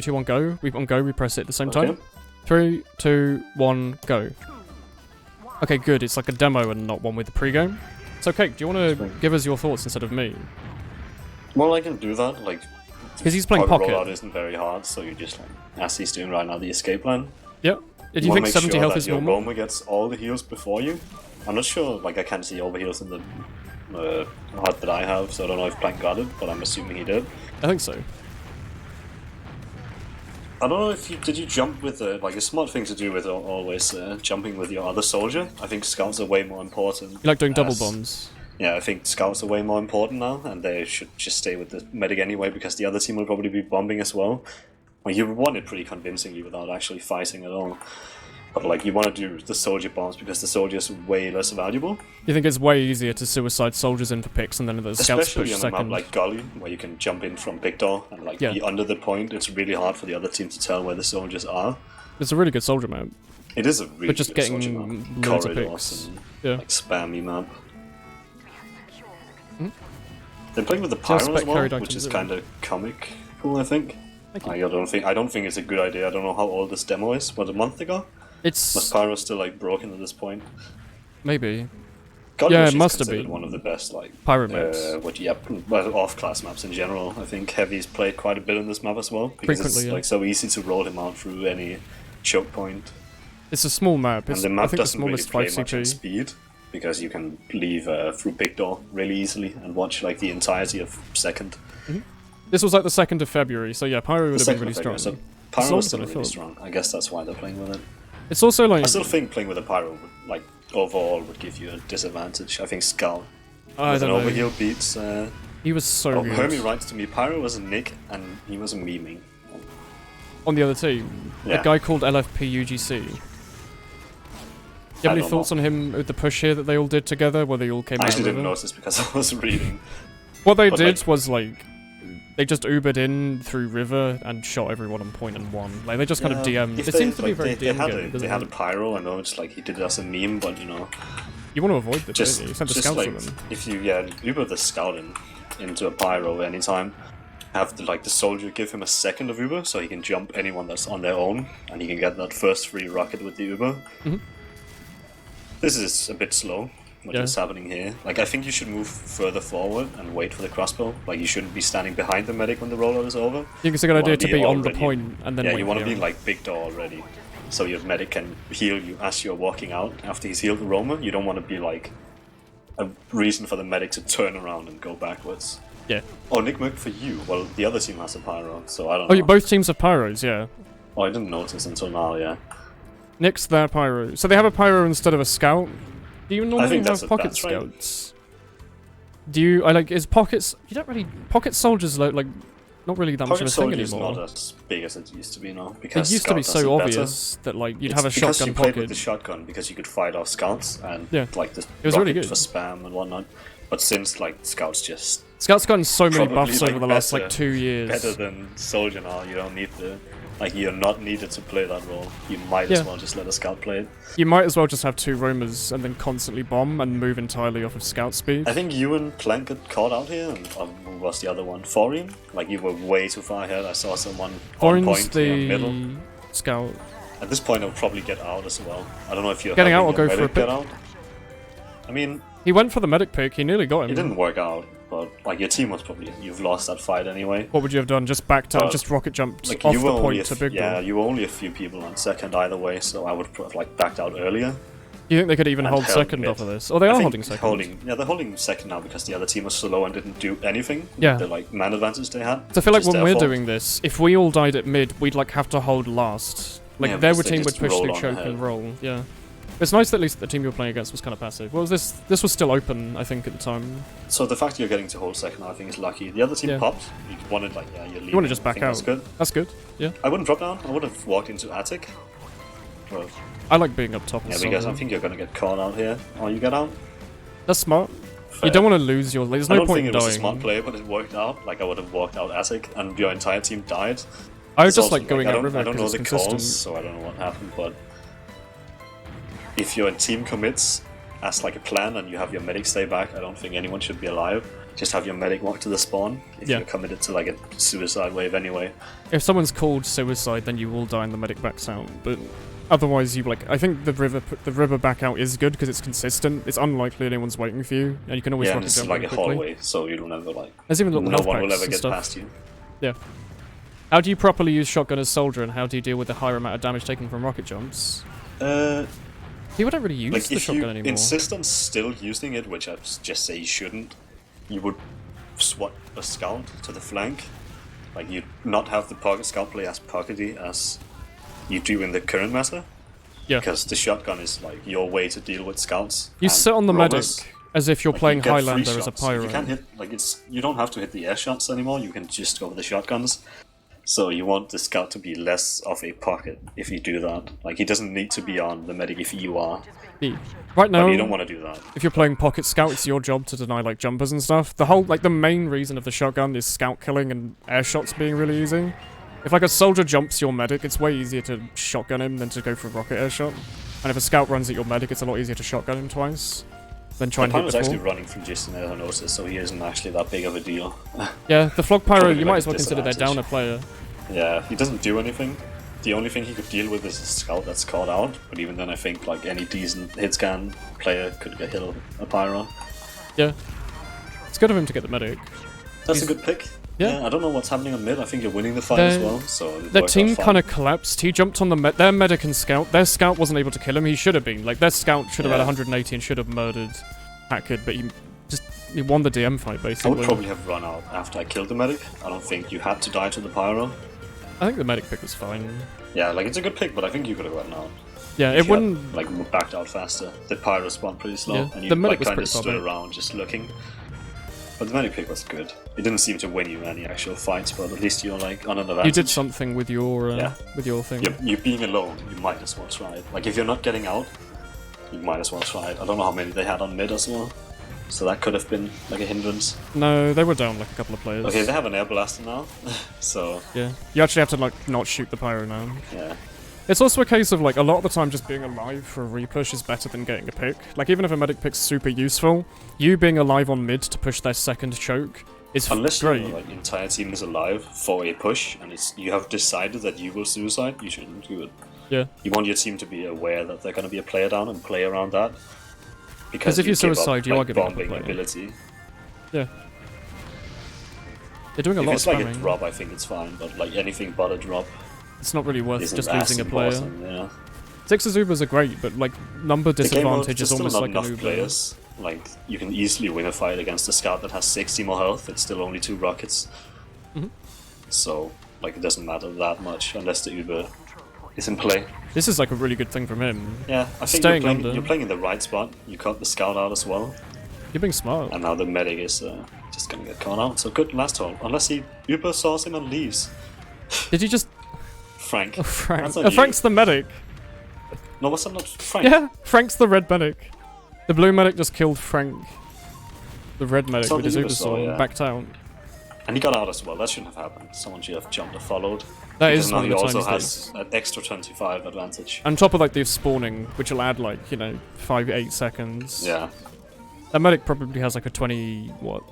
2, 1, go. We on go. We press it at the same Okay. time. 3, 2, 1, go. Okay, good. It's like a demo and not one with the pre-game. So, Cake, do you want to give us your thoughts instead of me? Well, I can do that. Like, because he's playing pocket. Rollout isn't very hard, so you just like as he's doing right now, the escape plan. Yep. Do you think 70 sure health that is your normal? Roma gets all the heals before you. I'm not sure. Like, I can't see all the heals in the HUD that I have, so I don't know if Plank got it, but I'm assuming he did. I think so. I don't know if did you jump with like a smart thing to do with always jumping with your other soldier. I think scouts are way more important. You like doing double bombs? Yeah, I think scouts are way more important now, and they should just stay with the medic anyway because the other team will probably be bombing as well. Well, you won it pretty convincingly without actually fighting at all. But like, you want to do the soldier bombs because the soldiers are way less valuable. You think it's way easier to suicide soldiers in for picks and then the scouts push Especially on a second? map like Gully, where you can jump in from big door and like be under the point. It's really hard for the other team to tell where the soldiers are. It's a really good soldier map. It is a really but just good getting soldier map. loads of Corridors picks. and like spammy map. Hmm? They're playing with the pyro as well, which is it? kind of comical, I think. I don't think it's a good idea. I don't know how old this demo is. What, a month ago? Was pyro still like broken at this point? Maybe. Gullywash it must have considered been one of the best like pyro maps. Off-class maps in general. I think Heavy's played quite a bit on this map as well because it's like so easy to roll him out through any choke point. It's a small map. And the map doesn't really play 5 much in CP. speed because you can leave through big door really easily and watch like the entirety of second. Mm-hmm. This was like the 2nd of February, so yeah, pyro would have been really strong. So pyro was still really strong. I guess that's why they're playing with it. It's also like I still think playing with a pyro would, like overall would give you a disadvantage. I think Skull with an overheal beats. He was so good. Hermie writes to me, pyro was a Nick and he was memeing. On the other team, a guy called LFP UGC. Do you have any thoughts on him with the push here that they all did together, where they all came out? I actually didn't notice because I was reading. What they did was like, they just Ubered in through river and shot everyone on point and won. Like they just kind of DM'd. It seems to be very DM game. They had a pyro. I know it's like he did it as a meme, but you know. You want to avoid this, just, don't you? You send the scouts like, with them. if you Uber the scout into a pyro anytime, have the soldier give him a second of Uber so he can jump anyone that's on their own and he can get that first free rocket with the Uber. Mm-hmm. This is a bit slow. What is happening here? Like, I think you should move further forward and wait for the crossbow. Like, you shouldn't be standing behind the medic when the rollout is over. I think it's a good idea to be on the point and then wait. You want to be like big door already, so your medic can heal you as you're walking out after he's healed the Roman. You don't want to be like a reason for the medic to turn around and go backwards. Yeah. Oh, Nick Merc for you. Well, the other team has a pyro, so I don't know. Oh, both teams have pyros, yeah. Oh, I didn't notice until now, yeah. Nick's their pyro. So they have a pyro instead of a scout? Do you normally have pocket scouts? Right. Do you, is pockets, you don't really, pocket soldiers like not really that much of a thing anymore. Not as big as it used to be now. Because it used to be so obvious that like you'd have a shotgun pocket. Because you played with the shotgun, because you could fight off scouts and like the it was really good for spam and whatnot. But since like scouts gotten so many buffs over the last like 2 years. Better than soldier now. You don't need you're not needed to play that role. You might as well just let a scout play it. You might as well just have 2 roamers and then constantly bomb and move entirely off of scout speed. I think you and Plank got caught out here, and who was the other one? Forian? Like, you were way too far ahead. I saw someone on point in the middle. Scout. At this point, I'll probably get out as well. I don't know if you're getting out or go for a pick. I mean, he went for the medic pick. He nearly got him. It didn't work out. But like your team was probably you've lost that fight anyway. What would you have done? Just backed up, just rocket jumped like off the point to big door. Yeah, you were only a few people on second either way, so I would have like backed out earlier. You think they could even hold second off of this? Oh, they are holding second. They're holding second now because the other team was slow and didn't do anything. Yeah. The like man advantage they had. So I feel like when we're doing this, if we all died at mid, we'd like have to hold last. Like their team would push through choke and roll. Yeah. It's nice that at least the team you were playing against was kind of passive. What was this? This was still open, I think, at the time. So the fact you're getting to hold second, I think, is lucky. The other team popped. You wanted, like, you're leaving. You want to just back out. That's good. That's good, yeah. I wouldn't drop down. I would have walked into attic. Well, I like being up top. Yeah, because I think you're going to get caught out here. Oh, you get out? That's smart. Fair. You don't want to lose your... There's no point in dying. I don't think it was a smart play, but it worked out. Like, I would have walked out attic, and your entire team died. I was just, like, going out river. I don't know the calls, so I don't know what happened, but... If your team commits as like a plan and you have your medic stay back, I don't think anyone should be alive. just have your medic walk to the spawn if you're committed to like a suicide wave anyway. If someone's called suicide, then you will die and the medic backs out. But otherwise, you like. I think the river back out is good because it's consistent. It's unlikely anyone's waiting for you, and you can always and rocket it's jump like a quickly. hallway, so you don't ever like. There's even little no health one will packs ever and get stuff. past you. Yeah. How do you properly use shotgun as soldier, and how do you deal with the higher amount of damage taken from rocket jumps? People don't really use like the shotgun anymore. If you insist on still using it, which I just say you shouldn't, you would swap a scout to the flank. Like you'd not have the pocket scout play as pockety as you do in the current meta. Yeah. Because the shotgun is like your way to deal with scouts. You sit on the roamers. medic as if you're Like, playing you get free Highlander as a shots. pyro. You can hit you don't have to hit the air shots anymore. You can just go with the shotguns. So you want the scout to be less of a pocket if you do that. Like he doesn't need to be on the medic if you are. Right now, but you don't want to do that. If you're playing pocket scout, it's your job to deny like jumpers and stuff. The main reason of the shotgun is scout killing and air shots being really easy. If like a soldier jumps your medic, it's way easier to shotgun him than to go for a rocket air shot. And if a scout runs at your medic, it's a lot easier to shotgun him twice than try and hit the actually running from just an notice, so he isn't actually that big of a deal. Yeah, the Flog Pyro, Probably you like might a as well consider their downer player. Yeah, he doesn't do anything. The only thing he could deal with is a scout that's caught out, but even then I think like any decent hit scan player could get hit a pyro. Yeah. It's good of him to get the medic. That's a good pick. Yeah. I don't know what's happening on mid. I think you're winning the fight as well. So their team kind of collapsed. He jumped on their medic and scout. Their scout wasn't able to kill him. He should have been. Like their scout should have had 180 and should have murdered Hackard, but he won the DM fight basically. I would probably have run out after I killed the medic. I don't think you had to die to the pyro. I think the medic pick was fine. Yeah, like it's a good pick, but I think you could have gotten out. Yeah, it wouldn't like backed out faster. The pyro spawned pretty slow, yeah, and you the medic like kind of was stood around just looking. But the medic pick was good. It didn't seem to win you any actual fights, but at least you're like on an advantage. You did something with your thing. You being alone, you might as well try it. Like if you're not getting out, you might as well try it. I don't know how many they had on mid as well, so that could have been like a hindrance. No, they were down like a couple of players. Okay, they have an air blaster now, so yeah, you actually have to like not shoot the pyro now. Yeah. It's also a case of like a lot of the time just being alive for a repush is better than getting a pick. Like even if a medic pick's super useful, you being alive on mid to push their second choke is unless great. your like, entire team is alive for a push and you have decided that you will suicide, you shouldn't do it. Yeah. You want your team to be aware that they're going to be a player down and play around that. Because if you suicide, you are giving up a player. Ability. Yeah. They're doing a lot of spamming. If it's like a drop, I think it's fine, but like anything but a drop. It's not really worth just losing a player. Yeah. 6's Ubers are great, but like number disadvantage is almost like an Uber. Players. Like you can easily win a fight against a scout that has 60 more health. It's still only 2 rockets. So like it doesn't matter that much unless the Uber is in play. This is like a really good thing from him. Yeah, I think you're playing in the right spot. You caught the scout out as well. You're being smart. And now the medic is just gonna get caught out. So good last hold. Unless he Uber saws him and leaves. Did you just... Frank. Oh, Frank. Frank's the medic. No, was that not Frank? Yeah, Frank's the red medic. The blue medic just killed Frank. The red medic with his Uber saw and backed out. And he got out as well. That shouldn't have happened. Someone should have jumped or followed. That is one of the he also has an extra 25 advantage. On top of like the spawning, which will add like, 5-8 seconds. Yeah. That medic probably has like a 20, what?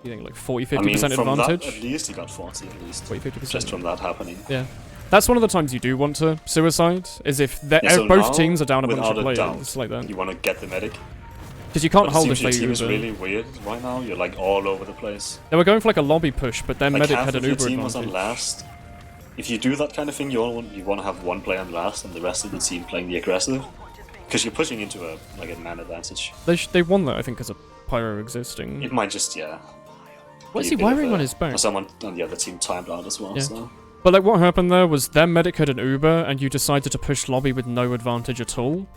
You think like 40-50% advantage? That, at least he got 40 at least. 40-50%. Just from that happening. Yeah. That's one of the times you do want to suicide, is if both teams are down a bunch of players like that. You want to get the medic. Because you can't hold if they your team is really weird right now. You're like all over the place. They were going for like a lobby push, but their medic had an Uber advantage. Team was on last. If you do that kind of thing, you want to have one player on last and the rest of the team playing the aggressive. Because you're pushing into a man advantage. They won that, I think, as a pyro existing. It might just, yeah. What is he wiring on his back? Someone on the other team timed out as well, yeah. So. But like what happened there was their medic had an Uber and you decided to push lobby with no advantage at all.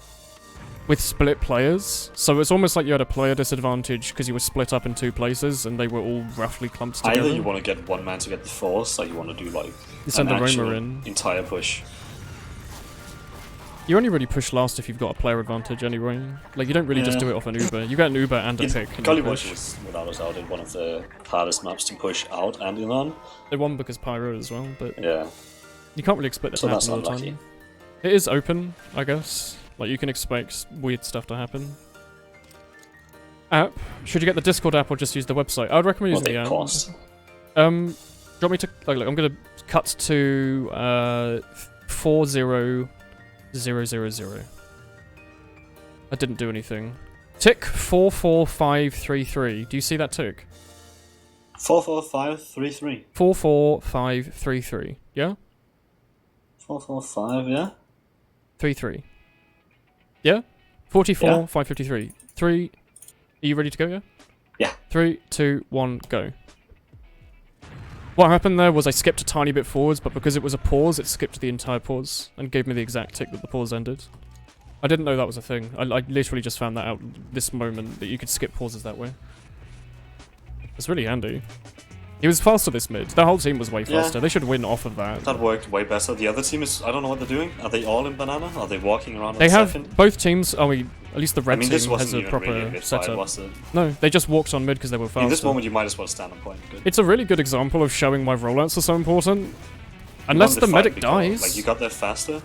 With split players. So it's almost like you had a player disadvantage because you were split up in 2 places and they were all roughly clumped together. Either you want to get one man to get the force, or you want to do like you send the roamer in. Entire push. You only really push last if you've got a player advantage anyway. Like, you don't really just do it off an Uber. You get an Uber and a pick. Gullywash was, without a doubt, one of the hardest maps to push out and in on. They won because Pyro as well, but yeah, you can't really expect it to happen all the time. It is open, I guess. Like, you can expect weird stuff to happen. app. Should you get the Discord app or just use the website? I would recommend using the app. Cost? Do you want me to... Like, look, I'm going to cut to 40000. I didn't do anything. Tick 44533. Do you see that tick? 44533. 44533. Yeah? 445, yeah? 33. Yeah? 44, Yeah. 553. 3. Are you ready to go, yeah? Yeah. 3, 2, 1, go. What happened there was I skipped a tiny bit forwards, but because it was a pause, it skipped the entire pause and gave me the exact tick that the pause ended. I didn't know that was a thing. I literally just found that out this moment, that you could skip pauses that way. It's really handy. He was faster this mid. The whole team was way faster. They should win off of that. That worked way better. The other team is... I don't know what they're doing. Are they all in banana? Are they walking around They on have second? both teams... Oh, at least the red this team wasn't has a even proper really a mid-fight, setup. was it? No, they just walked on mid because they were faster. In this moment, you might as well stand on point. Good. It's a really good example of showing why rollouts are so important. Unless the medic dies. Like, you got there faster.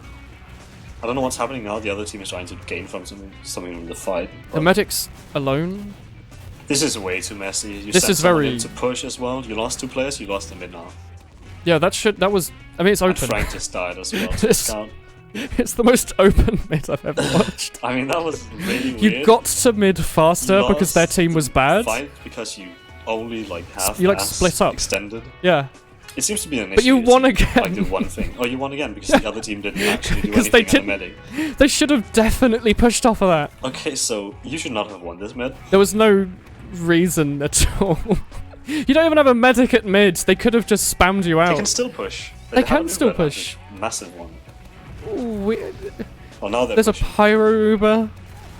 I don't know what's happening now. The other team is trying to gain from something from the fight. The medic's alone. This is way too messy. You this sent is very in to push as well. You lost 2 players. You lost the mid now. Yeah, that was. I mean, it's open. And Frank just died as well. It's the most open mid I've ever watched. I mean, that was really weird. You got to mid faster because their team was bad. Fight because you only like half. You like split up. Extended. Yeah. It seems to be an issue. But you won again. Like do one thing. Oh, you won again because the other team didn't actually do anything on the medic. They should have definitely pushed off of that. Okay, so you should not have won this mid. There was no reason at all. You don't even have a medic at mid. They could have just spammed you out. They can still push. They can still push. Massive one. Ooh, Oh, now there's pushing. a pyro Uber.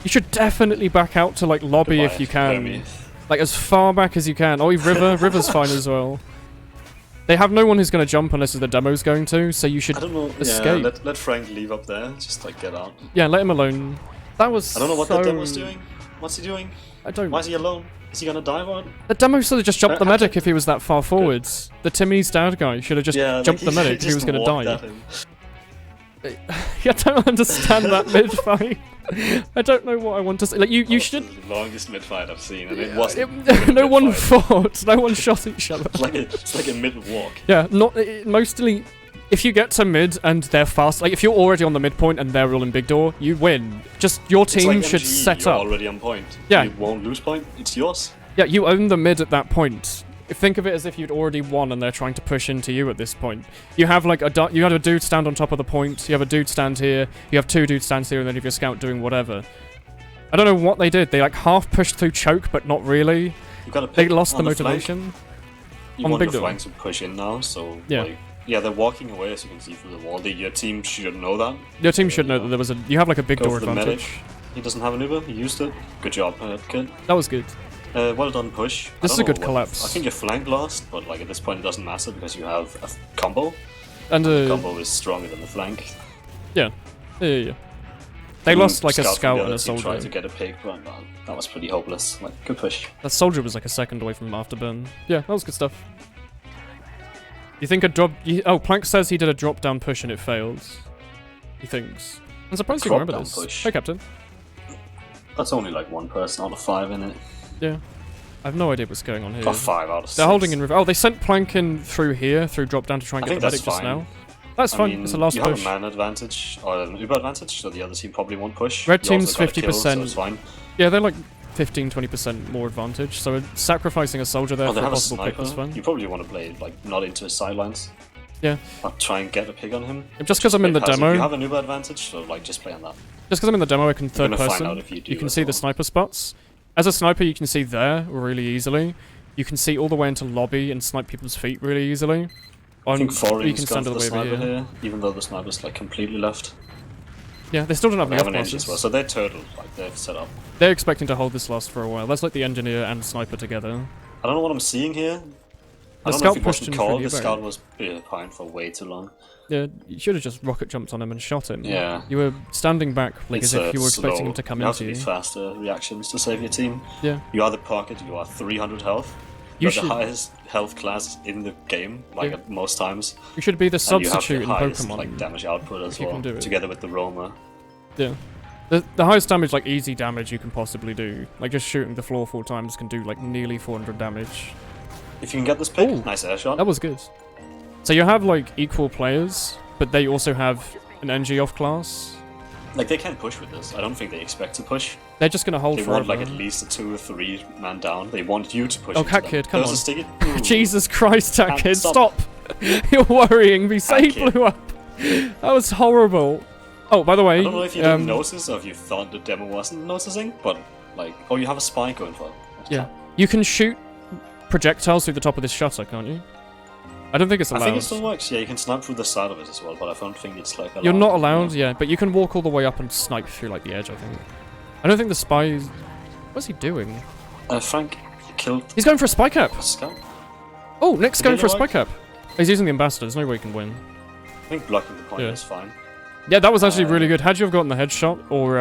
You should definitely back out to like lobby if you can. Maybe. Like as far back as you can. Oh, River's fine as well. They have no one who's going to jump unless the demo's going to, so you should escape. Yeah, let Frank leave up there. Just like get out. Yeah, let him alone. That was I don't know what the demo's doing. What's he doing? I don't. Why is he alone? Is he gonna die or what? The demo should have just jumped the medic if he was that far forwards. The Timmy's dad guy should have just jumped the medic if he was going to die. I don't understand that mid-fight. I don't know what I want to say. Like, you should... The longest mid-fight I've seen, and it wasn't no one fought. No one shot each other. It's like a mid-walk. Yeah, mostly... If you get to mid and they're fast, like if you're already on the midpoint and they're all in big door, you win. Just your team should set you're up. Already on point. Yeah. You won't lose point. It's yours. Yeah, you own the mid at that point. Think of it as if you'd already won and they're trying to push into you at this point. You have like you had a dude stand on top of the point. You have a dude stand here. You have 2 dudes stand here, and then you have your scout doing whatever. I don't know what they did. They like half pushed through choke, but not really. They lost the motivation. You want your flank to push in now, so yeah. Like, yeah, they're walking away as you can see through the wall. Your team should know that. Your team should know that there was a. You have like a big door advantage. Medic. He doesn't have an Uber. He used it. Good job, kid. That was good. Well done, push. This is a good collapse. I think your flank lost, but like at this point it doesn't matter because you have a combo. And the combo is stronger than the flank. Yeah. Yeah. They lost like a scout and a soldier. Tried to get a pick, but that was pretty hopeless. Like, good push. That soldier was like a second away from afterburn. Yeah, that was good stuff. You think a drop... Oh, Plank says he did a drop-down push and it failed. He thinks. I'm surprised you remember this. Push. Hey, Captain. That's only like 1 person out of 5 in it. Yeah. I have no idea what's going on here. 5 out of 6. They're holding in river. Oh, they sent Plank in through here, through drop-down to try and get the medic just now. That's fine. It's the last push. You have a man advantage, or an Uber advantage, so the other team probably won't push. Red team's 50%. So it's fine. Yeah, they're like 15-20% more advantage, so sacrificing a soldier there for a possible pick was fun. You probably want to play like not into his sidelines. Yeah. Or try and get a pick on him. Just because I'm in the demo. You have an Uber advantage, so like just play on that. Just because I'm in the demo, I can third person. You can see the sniper spots. As a sniper, you can see there really easily. You can see all the way into lobby and snipe people's feet really easily. I think you can stand all the way over here, even though the sniper's like completely left. Yeah, they still don't have enough engine as well, so they're turtled, like they've set up. They're expecting to hold this last for a while. That's like the engineer and sniper together. I don't know what I'm seeing here. The scout pushed in through the scout was behind for way too long. Yeah, you should have just rocket jumped on him and shot him. Yeah. You were standing back like as if you were expecting him to come into you. You have to be faster reactions to save your team. Yeah. You are the pocket, you are 300 health. You are the highest health class in the game, like at most times. You should be the substitute in highest, Pokemon. Like damage output as well, together with the roamer. Yeah. The highest damage, like easy damage you can possibly do, like just shooting the floor 4 times can do like nearly 400 damage. If you can get this pick, Ooh, nice air shot. That was good. So you have like equal players, but they also have an NG off class. Like they can push with this. I don't think they expect to push. They're just gonna hold They forever. want like at least a 2 or 3 man down. They want you to push. Oh, into Hat them. Kid, come There's on. a sticky. Jesus Christ, Hat Hat, Kid, stop. stop! You're worrying me. Say Kid. blew up. That was horrible. Oh, by the way, I don't know if you didn't notice or if you thought the demo wasn't noticing, but like, oh, you have a spike going for it. yeah, you can shoot projectiles through the top of this shutter, can't you? I don't think it's allowed. I think it still works. Yeah, you can snipe through the side of it as well, but I don't think it's like allowed. You're not allowed, yeah, but you can walk all the way up and snipe through like the edge, I think. I don't think the spy... What's he doing? Frank killed He's going for a spy cap! a scout. Oh, Nick's Did going it for a spy work? cap. He's using the ambassador, there's no way he can win. I think blocking the point Yeah. is fine. Yeah, that was actually really good. Had you have gotten the headshot or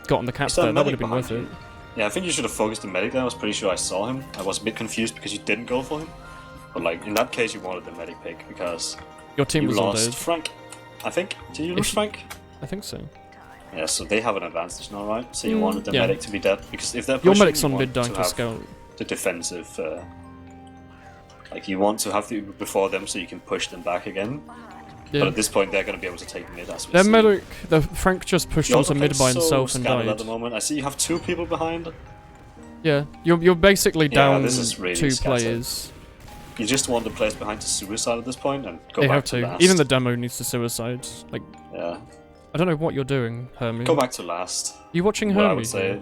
gotten the cap Is that there, that would medic have been worth it. behind Yeah, I think you should have focused the medic there. I was pretty sure I saw him. I was a bit confused because you didn't go for him. But like, in that case you wanted the medic pick because Your team you was all lost dead. Frank. I think. Did you lose Frank? I think so. Yeah, so they have an advantage now, right? So you wanted the yeah. medic to be dead because if they're Your pushing, medic's you on want mid dying to for have scout. the defensive. Like you want to have the before them so you can push them back again. But Yeah. at this point, they're going to be able to take mid as we Their see. medic, the Frank just pushed You're onto also mid by playing so himself and scattered died. at the moment. I see you have 2 people behind. Yeah, you're basically Yeah, down this is really 2 scattered. players. You just want the players behind to suicide at this point and go They back have to to. last. Even the demo needs to suicide. Like, Yeah. I don't know what you're doing, Hermie. Go back to last. You watching What I Hermie? would say.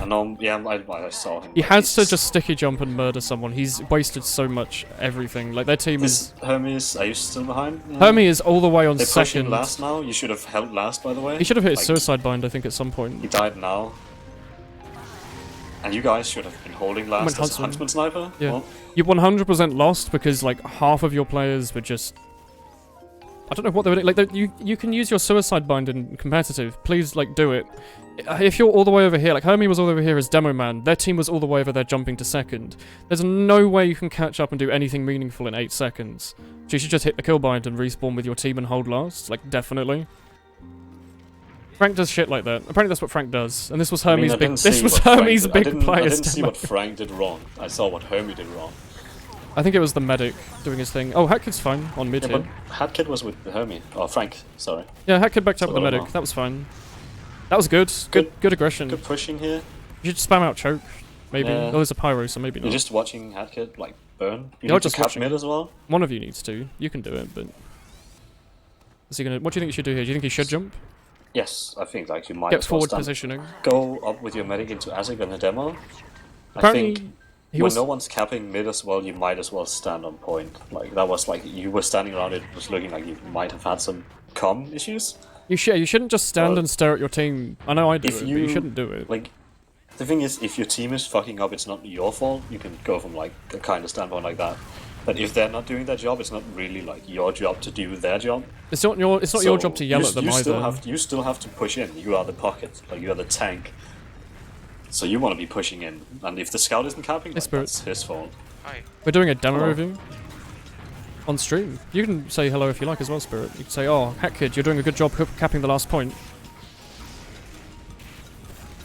I know, yeah, I saw him. He like, has to he's- just sticky jump and murder someone. He's wasted so much everything. Like, their team is... Hermes, are you still behind? Yeah. Hermie is all the way on They're pushing second. last now. You should have held last, by the way. He should have hit his Like, suicide bind, I think, at some He point. died now. And you guys should have been holding last as a Huntsman. Huntsman Sniper. Yeah. Well, You 100% lost because, like, half of your players were just... I don't know what they were doing. Like, you can use your suicide bind in competitive. Please, like, do it. If you're all the way over here, like, Hermie was all over here as demo man. Their team was all the way over there jumping to second. There's no way you can catch up and do anything meaningful in 8 seconds. So you should just hit the kill bind and respawn with your team and hold last. Like, definitely. Frank does shit like that. Apparently that's what Frank does. And this was I mean, Hermie's I big... didn't This see was what Frank Hermie's did. big I player's didn't see demo. what Frank did wrong. I saw what Hermie did wrong. I think it was the medic doing his thing. Oh, Hatkid's fine on mid Yeah, here. but Hatkid was with Hermie. Oh, Frank, sorry. Yeah, Hatkid backed up So with the I don't medic. know. That was fine. That was good. Good aggression. Good pushing here. You should spam out choke. Maybe. Yeah. Oh, there's a pyro, so maybe You're not. just watching Hatkid, like, burn. You You're need just to cap watching. mid as well. One of you needs to. You can do it, but... Is he gonna... What do you think he should do here? Do you think he should jump? Yes, I think, like, you might Get as well forward stand. positioning. Go up with your medic into Azig and the demo. I Apparently, think he when was... no one's capping mid as well, you might as well stand on point. Like, that was like, you were standing around it, was looking like you might have had some comm issues. You shouldn't just stand Well, and stare at your team. I know I do if it, but you- you shouldn't do it. Like, the thing is, if your team is fucking up, it's not your fault. You can go from, like, a kind of standpoint like that. But if they're not doing their job, it's not really, like, your job to do their job. It's not your So job to yell you, at them you either. Still have to push in. You are the pocket. Like, you are the tank. So you want to be pushing in. And if the scout isn't capping, like, Spirit. that's his fault. Hi. We're doing a demo Hello. review. On stream. You can say hello if you like as well, Spirit. You can say, oh, Hatkid, you're doing a good job capping the last point.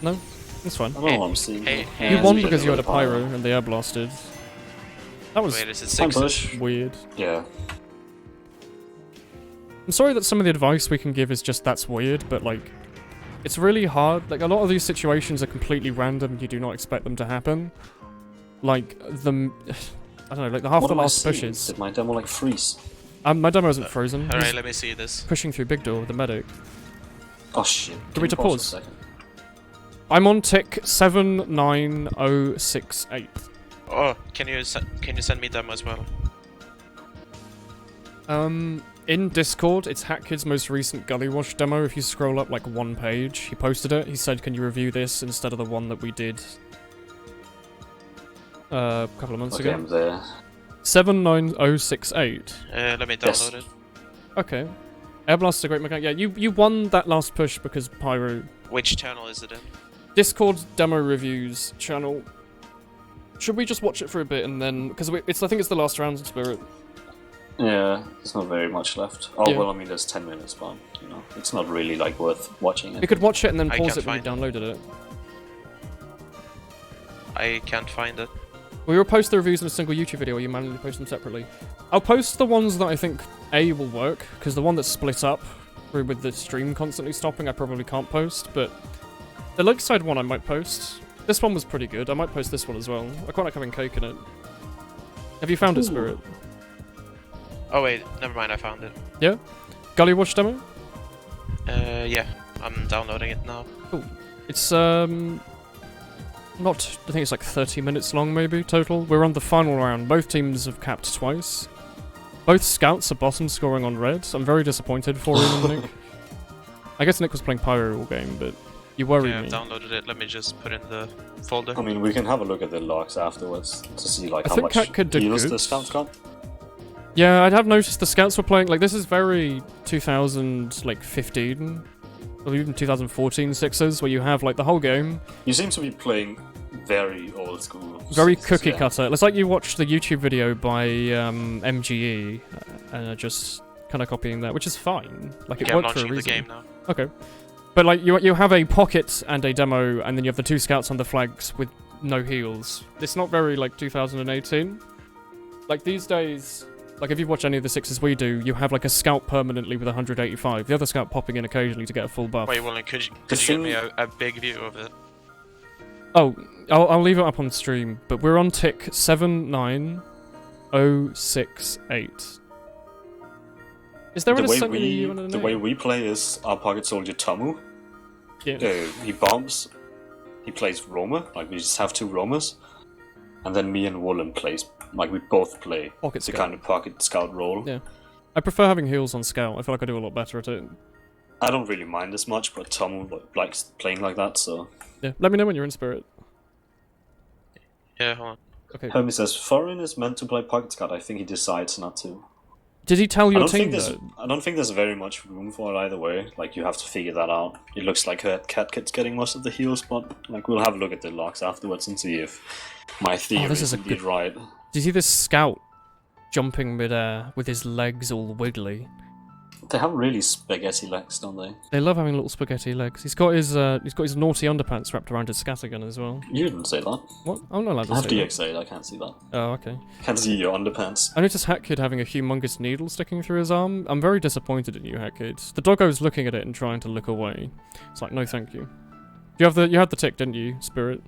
No? That's fine. I don't know what I'm seeing. Hey, here. hey, You Yeah, won we because you had a Another pyro and they air blasted. That was Wait, is it Fine 6? push. weird. Yeah. I'm sorry that some of the advice we can give is just that's weird, but like, it's really hard. Like, a lot of these situations are completely random. You do not expect them to happen. Like, the... I don't know, like the half What the am I last seeing? pushes. Did my demo, like, freeze? My demo isn't frozen. Alright, He's let me see this. pushing through big door with the medic. Oh, shit. Do we Can you to pause? a second? I'm on tick 79068. Oh, can you send me them as well? In Discord, it's Hatkid's most recent Gullywash demo. If you scroll up like one page, he posted it. He said, "Can you review this instead of the one that we did a couple of months Okay, ago?" I'm there. 79068. Let me Yes. download it. Okay. Air Blast's a great mechanic. Yeah, you won that last push because Pyro. Which channel is it in? Discord demo reviews channel. Should we just watch it for a bit and then, because I think it's the last round, Spirit. Yeah, there's not very much left. Oh, Yeah. well, I mean, there's 10 minutes, but, you know, it's not really, like, worth watching it. You could watch it and then I pause can't it when you find downloaded it. I can't find it. We will post the reviews in a single YouTube video, or you manually post them separately. I'll post the ones that I think A will work, because the one that's split up with the stream constantly stopping I probably can't post, but the lakeside one I might post. This one was pretty good, I might post this one as well. I quite like having cake in it. Have you found it, Spirit? Oh wait, never mind, I found it. Yeah? Gullywash demo? Yeah, I'm downloading it now. Cool. It's, not, I think it's like 30 minutes long maybe, total. We're on the final round. Both teams have capped twice. Both scouts are bottom scoring on red. I'm very disappointed for you, Nick. I guess Nick was playing Pyro all game, but you worry Yeah, me. I've downloaded it. Let me just put in the folder. I mean, we can have a look at the logs afterwards to see, like, I how think much Cat could do heals good. the scouts got. Yeah, I'd have noticed the scouts were playing, like, this is very 2015, or even 2014 Sixers, where you have, like, the whole game. You seem to be playing very old school. Very Sixers, cookie yeah. cutter. It's like you watched the YouTube video by MGE, and just kind of copying that, which is fine. Like, it Okay, I'm worked for a launching the reason. game now. Okay. But, like, you have a pocket and a demo, and then you have the two scouts on the flags with no heals. It's not very, like, 2018. Like, these days, like, if you watch any of the Sixes we do, you have, like, a scout permanently with 185. The other scout popping in occasionally to get a full buff. Wait, Woolen, could you give me a big view of it? Oh, I'll leave it up on stream, but we're on tick 79068. Is there The way we play is our pocket soldier Tomu. Yeah. He bombs. He plays roamer. Like, we just have two roamers, and then me and Woolen plays. Like, we both play Pocket the scout. kind of pocket scout role. Yeah. I prefer having heals on scout. I feel like I do a lot better at it. I don't really mind as much, but Tomu likes playing like that, so. Yeah. Let me know when you're in Spirit. Yeah, hold on. Okay. Hermie says, Foreign is meant to play pocket scout. I think he decides not to. Did he tell I your don't, team think though? I don't think there's very much room for it either way. Like, you have to figure that out. It looks like Cat Kit's getting most of the heals, but like, we'll have a look at the logs afterwards and see if my theory is indeed right. Did you see this scout jumping midair with his legs all wiggly? They have really spaghetti legs, don't they? They love having little spaghetti legs. He's got his naughty underpants wrapped around his scattergun as well. You didn't say that. What? I'm not allowed I to have say DX8, I can't see that. that. Oh, okay. Can't see your underpants. I noticed Hat Kid having a humongous needle sticking through his arm. I'm very disappointed in you, Hat Kid. The doggo's looking at it and trying to look away. It's like, no thank you. You had the tick, didn't you, Spirit?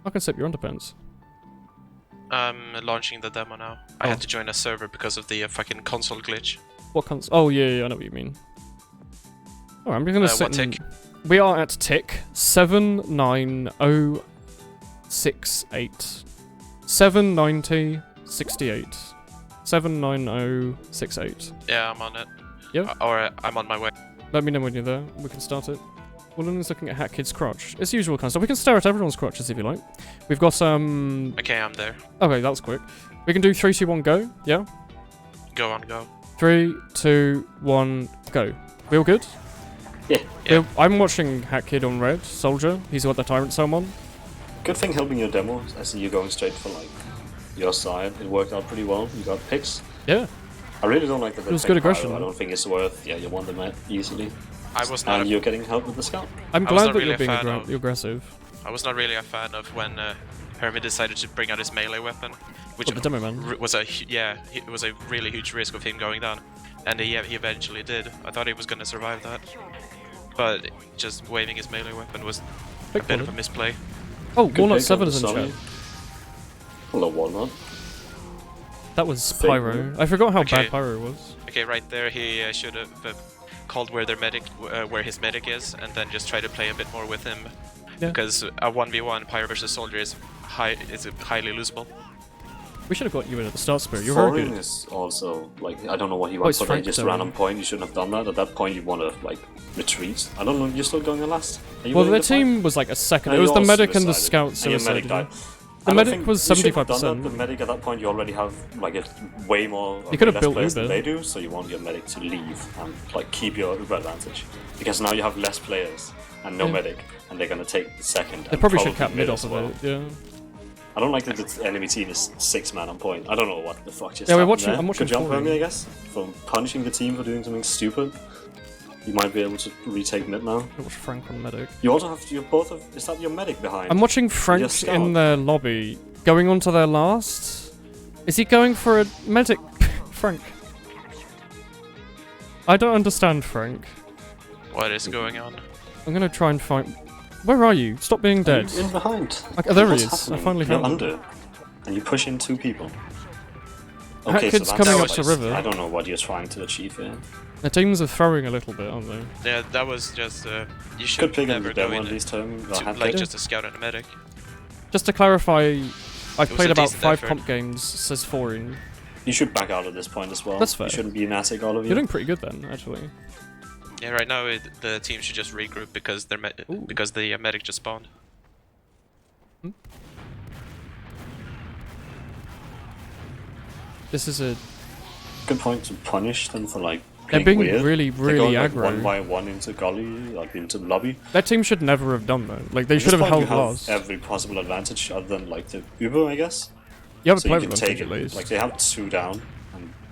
I can sip your underpants. I'm launching the demo now. I had to join a server because of the fucking console glitch. What cons? Oh, yeah, I know what you mean. Alright, I'm gonna sit what tick? We are at tick 79068. 79068. 79068. Yeah, I'm on it. Yeah? Or I'm on my way. Let me know when you're there. We can start it. Woolen is looking at Hat Kid's crotch. It's usual kind of stuff. We can stare at everyone's crotches if you like. We've got some. Okay, I'm there. Okay, that was quick. We can do 3, 2, 1, go. Yeah? Go on, go. 3, 2, 1, go. We all good? Yeah. I'm watching Hat Kid on red, soldier. He's got the tyrant helm on. Good thing helping your demo. I see you going straight for, like, your side. It worked out pretty well. You got picks. Yeah. I really don't like that. It was good aggression. I don't think it's worth. Yeah, you won the match easily. I was not. And you're getting help with the scout. I'm I was glad not that really you're a being fan of- aggressive. I was not really a fan of when Hermie decided to bring out his melee weapon, which What, the demo man? was it was a really huge risk of him going down, and he eventually did. I thought he was gonna survive that, but just waving his melee weapon was a bit of a misplay. Oh, Good Walnut pick 7 on is in the chat. Sony. Hello, Walnut. That was Fake Pyro. move. I forgot how Okay. bad Pyro was. Okay, right there he should have called where his medic is, and then just try to play a bit more with him, Yeah. because a 1v1 Pyro versus Soldier is highly losable. We should have got you in at the start, Spirit. You're very Foreign good. is also, like, I don't know what he it's wants, but I Frank just though. ran on point. You shouldn't have done that. At that point, you want to, like, retreat. I don't know, you're still going on last? Are you Well, willing their to fight? team was like a second. No, It was you the all medic and the suicided. scout And your suicide. medic died. The I don't medic think was you should have 75%. done that. The medic at that point, you already have like a way more. You could have less built players than Uber. they do, so you want your medic to leave and like keep your Uber advantage, because now you have less players and no Yeah. medic, and they're gonna take the second. They and probably should cap mid mid as off of well. it, yeah. I don't like that the enemy team is 6 man on point. I don't know what the fuck just Yeah, happened watching. there. I'm watching. Good job, Corey. Hermie, I guess, for punishing the team for doing something stupid. You might be able to retake mid now. I watch Frank on medic. You also have you both have. Is that your medic behind? I'm watching Frank in their lobby, going on to their last. Is he going for a medic? Frank. I don't understand, Frank. What is going on? I'm gonna try and find. Where are you? Stop being dead. In behind. Okay, there he What's is. happening? I finally You're found him. under, and you push in 2 people. Hackid's so coming up to to river. I don't know what you're trying to achieve here. The teams are throwing a little bit, aren't they? Yeah, that was just. You Good should pick on never the go demo in at least, Hermie. like just a scout and a medic. Just to clarify, I've was played a about decent 5 effort. comp games, says Foreign. You should back out at this point as well. That's fair. You shouldn't be an attic, all of you. You're doing pretty good then, actually. Yeah, right now the team should just regroup because they're because the medic just spawned. This is a. Good point to punish them for like They're playing being weird. really, They're really going, aggro. like, 1 by 1 into gully, like into the lobby. Their team should never have done that. Like, they At should this have point, held you last. every possible advantage other than like the Uber, I guess. You have a So play you can advantage take at it. least. Like they have 2 down.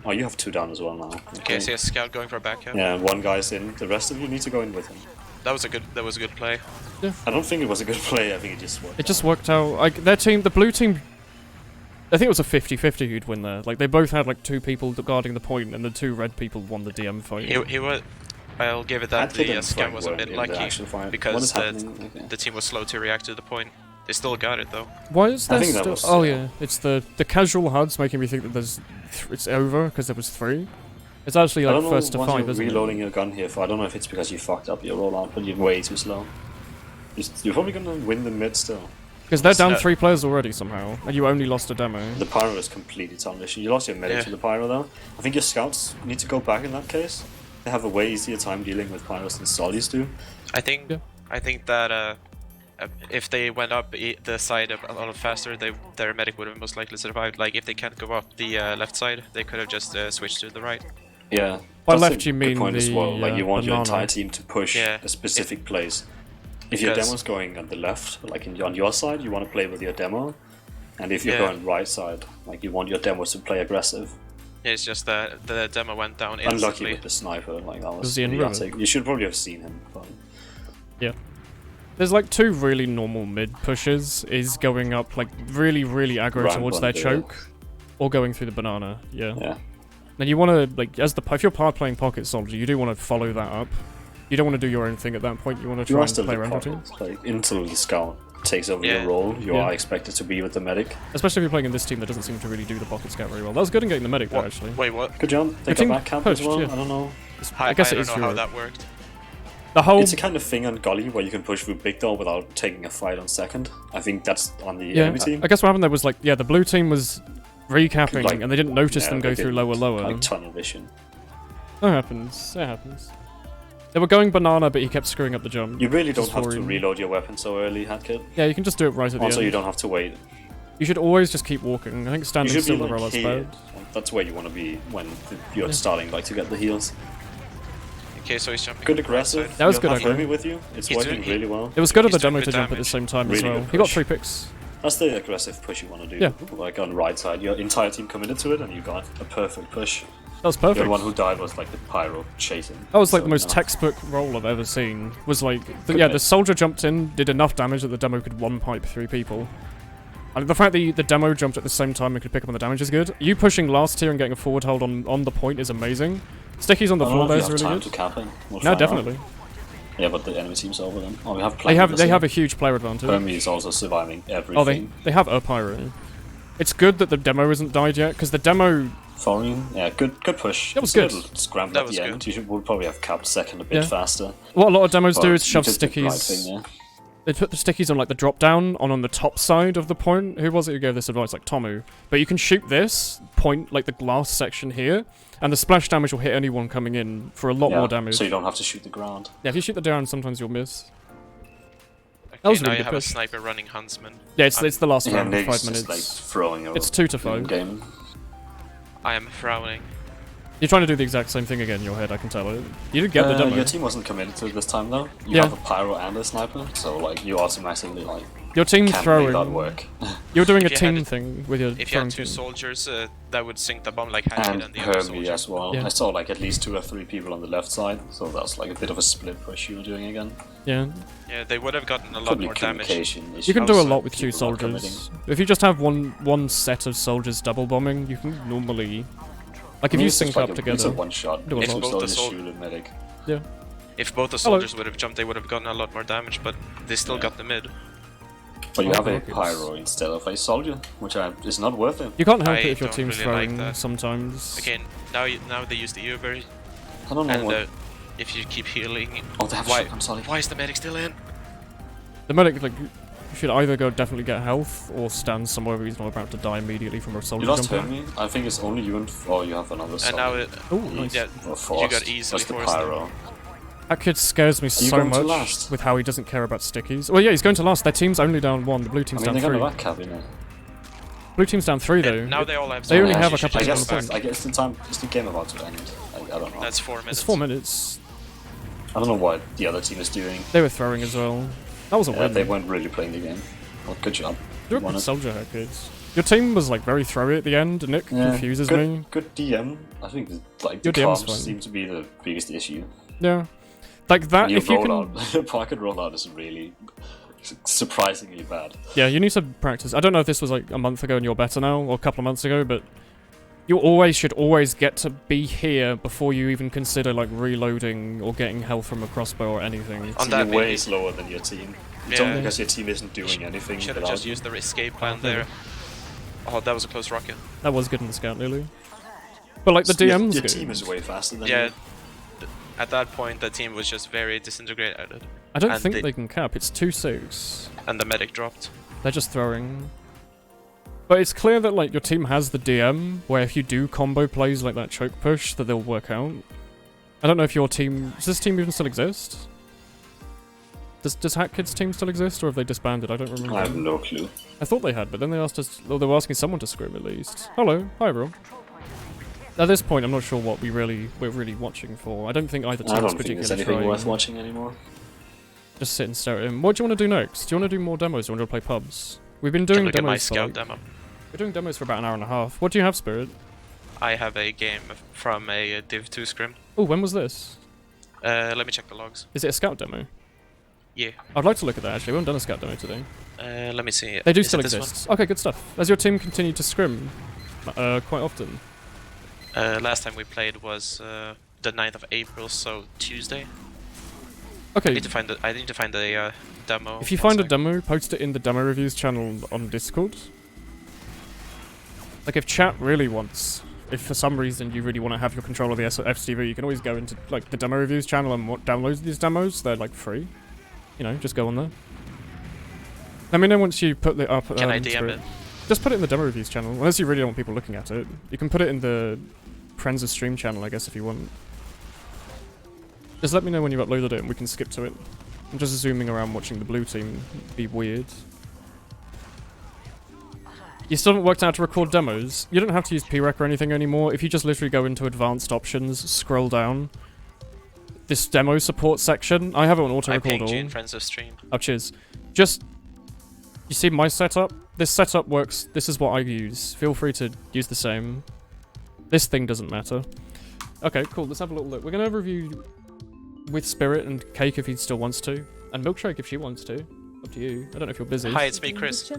Oh, you have 2 down as well now. Okay, I see a scout going for a backhand. Yeah, and 1 guy's in. The rest of you need to go in with him. That was a good play. I don't think it was a good play. I think it just worked. It just worked out. Like, their team, the blue team, I think it was a 50-50 who'd win there. Like, they both had, like, 2 people guarding the point, and the 2 red people won the DM fight. He was. I'll give it that Hackid the and scout Frank was a weren't bit in the lucky actual fight. What because is happening? Okay. the team was slow to react to the point. They still got it though. Why is I there think that still... was, Oh, yeah. It's the casual HUDs making me think that there's... it's over, because there was 3. It's actually, I like, don't know first to what 5, you're isn't reloading it? your gun here for. I don't know if it's because you fucked up your rollout, but you're way too slow. You're probably gonna win the mid still. Because they're down No. 3 players already somehow, and you only lost a demo. The pyro is completely tarnished. You lost your medic Yeah. to the pyro though. I think your scouts need to go back in that case. They have a way easier time dealing with pyros than solis do. I think Yeah. that if they went up the side a lot faster, their medic would have most likely survived. Like if they can't go up the left side, they could have just switched to the right. Yeah. By that's left a you good mean point as the, well. Like you want your banana. entire team to push Yeah. a specific place. If your Because- demo's going on the left, like on your side, you want to play with your demo. And if you're Yeah. going right side, like you want your demo to play aggressive. It's just that the demo went down Unlucky instantly. with the sniper, like that was Was he in idiotic. river? You should probably have seen him. But There's like 2 really normal mid pushes, is going up like really, really aggro Ramp towards on their the- choke, or going through the banana, yeah. yeah. And you want to, like, if you're playing Pocket Soldier, you do want to follow that up. You don't want to do your own thing at that point, you want to You try are and still play the around your team. pocket. Like until the scout takes over Yeah. your role, you Yeah. are expected to be with the medic. Especially if you're playing in this team that doesn't seem to really do the Pocket Scout very well. That was good in getting the medic though, What? actually. Wait, what? Good job. They Your team got back camp as pushed, well. yeah. I don't know. I guess it don't is know how Europe. that worked. The whole... It's a kind of thing on Gully where you can push through big door without taking a fight on second. I think that's on the yeah, enemy team. I guess what happened there was like, yeah, the blue team was recapping Like, and they didn't notice Yeah, them they go through didn't, lower. Like tunnel vision. That happens, it happens. They were going banana, but he kept screwing up the jump. You really don't Just have to worrying. reload your weapon so early, Hatkit. Yeah, you can just do it right at the Also, end. you don't have to wait. You should always just keep walking. I think You standing should still be the like rollout's here. bad. Like, that's where you want to be when you're Yeah. starting like to get the heals. Okay, so he's jumping. Good on the right aggressive. side. That was You good have aggro. Hermie with you. It's He's working doing- really well. It was good of the He's doing demo to good jump at the damage. same time Really as well. good He got push. 3 picks. That's the aggressive push you want to do. Yeah. Like on right side, your entire team committed to it, and you got a perfect push. That was The perfect. only one who died was like the pyro chasing. That was like So, the most you know. textbook roll I've ever seen. Was like, Good yeah, bit. the soldier jumped in, did enough damage that the demo could one-pipe 3 people. And the fact that the demo jumped at the same time and could pick up on the damage is good. You pushing last tier and getting a forward hold on the point is amazing. Sticky's on the I don't floor know there if is you have really time good. to cap it. We'll No, find out. definitely. Yeah, but the enemy team's over them. Oh, we have They plenty. have a huge player advantage. Hermie is also surviving everything. Oh, they have a pyro. It's good that the demo isn't died yet, because the demo... Foreign, yeah, good push. That was It's a good. little scramble That at was the good. end. You would probably have capped second a bit Yeah. faster. What a lot of demos but do is you shove did the right stickies... thing, yeah. They put the stickies on like the drop down on the top side of the point. Who was it who gave this advice? Like Tomu. But you can shoot this point, like the glass section here, and the splash damage will hit anyone coming in for a lot Yeah, more damage. So you don't have to shoot the ground. Yeah, if you shoot the down, sometimes you'll miss. Okay, was a now really you good have a push. sniper running Huntsman. Yeah, it's the last Yeah, round for Nick's 5 just minutes. like throwing It's 2 to 5. game. I am frowning. You're trying to do the exact same thing again in your head, I can tell it. You did get the demo. Your team wasn't committed to it this time though. You have a pyro and a sniper, so like you automatically like your team can't throwing. make that work. You're doing a team thing with your. If you had 2 soldiers, that would sink the bomb like Hackett and the other soldier. as well. Yeah. I saw like at least 2 or 3 people on the left side, so that's like a bit of a split push you were doing again. Yeah. Yeah, they would have gotten a lot more damage. You can do a lot with 2 soldiers. If you just have one set of soldiers double bombing, you can normally. Like if you sync up together. It's a one shot. If both the soldiers would have jumped, they would have gotten a lot more damage, but they still got the mid. But you have a pyro instead of a soldier, which is not worth it. You can't help it if your team's throwing sometimes. Again, now they use the Uber. I don't know and if you keep healing, oh, they have why is the medic still in? The medic, like, you should either go definitely get health or stand somewhere where he's not about to die immediately from a soldier jumping. You lost Hermie? I think it's only you and you have another soldier. And now nice. Yeah, you got easily forced. Pyro. That kid scares me so much with how he doesn't care about stickies. Well, yeah, he's going to last. Their team's only down 1. The blue team's down 3. Blue team's down 3 though. Now they all have. They only have a couple of points. I guess it's the game about to end. I don't know. That's 4 minutes. It's 4 minutes. I don't know what the other team is doing. They were throwing as well. That was a win. They weren't really playing the game. Well, good job. You're a good soldier, Hackett. Your team was like very throwy at the end, and Nick confuses me. Good DM. I think like the comms seem to be the biggest issue. Yeah, like that. If you can, pocket rollout is really surprisingly bad. Yeah, you need to practice. I don't know if this was like a month ago and you're better now, or a couple of months ago, but you should always get to be here before you even consider like reloading or getting health from a crossbow or anything. You're way slower than your team. It's only because your team isn't doing anything. Should have just used the escape plan there. Oh, that was a close rocket. That was good in the scout, nearly. But like the DM's your team is way faster than you. Yeah. At that point, the team was just very disintegrated. I don't think they can cap. It's 2-6. And the medic dropped. They're just throwing. But it's clear that like your team has the DM, where if you do combo plays like that choke push, that they'll work out. I don't know if your team... Does this team even still exist? Does Hackid's team still exist, or have they disbanded? I don't remember. I have no clue. I thought they had, but then they asked us... Well, they were asking someone to scrim at least. Hello. Hi, everyone. At this point, I'm not sure what we're really watching for. I don't think either team is particularly trying. I don't think there's anything worth watching anymore. Just sit and stare at him. What do you want to do next? Do you want to do more demos, or do you want to play pubs? We've been doing demos my scout demo. We're doing demos for about an hour and a half. What do you have, Spirit? I have a game from a Div 2 scrim. Oh, when was this? Let me check the logs. Is it a scout demo? Yeah. I'd like to look at that, actually. We haven't done a scout demo today. Let me see. They do still exist. Okay, good stuff. Has your team continued to scrim quite often? Last time we played was the 9th of April, so Tuesday. Okay. I need to find a demo. If you find a demo, post it in the demo reviews channel on Discord. Like if chat really wants, if for some reason you really want to have your control of the FTV, you can always go into like the demo reviews channel and download these demos. They're like free. You know, just go on there. Let me know once you put it up. Can I DM it? Just put it in the demo reviews channel, unless you really don't want people looking at it. You can put it in the Friends of Stream channel, I guess, if you want. Just let me know when you've uploaded it and we can skip to it. I'm just zooming around watching the blue team be weird. You still haven't worked out how to record demos. You don't have to use PREC or anything anymore. If you just literally go into advanced options, scroll down. This demo support section, I have it on auto record all. in Friends of Stream. Oh, cheers. Just, you see my setup? This setup works, this is what I use. Feel free to use the same. This thing doesn't matter. Okay, cool, let's have a little look. We're gonna review with Spirit and Cake if he still wants to. And Milkshake if she wants to. Up to you. I don't know if you're busy. Hi, it's me, Chris.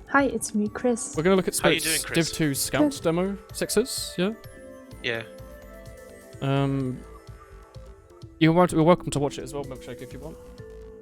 Hi, it's me, Chris. We're gonna look at Spirit's How you doing, Chris? Div 2 Scout demo 6s, yeah? Yeah. You're welcome to watch it as well, Milkshake, if you want.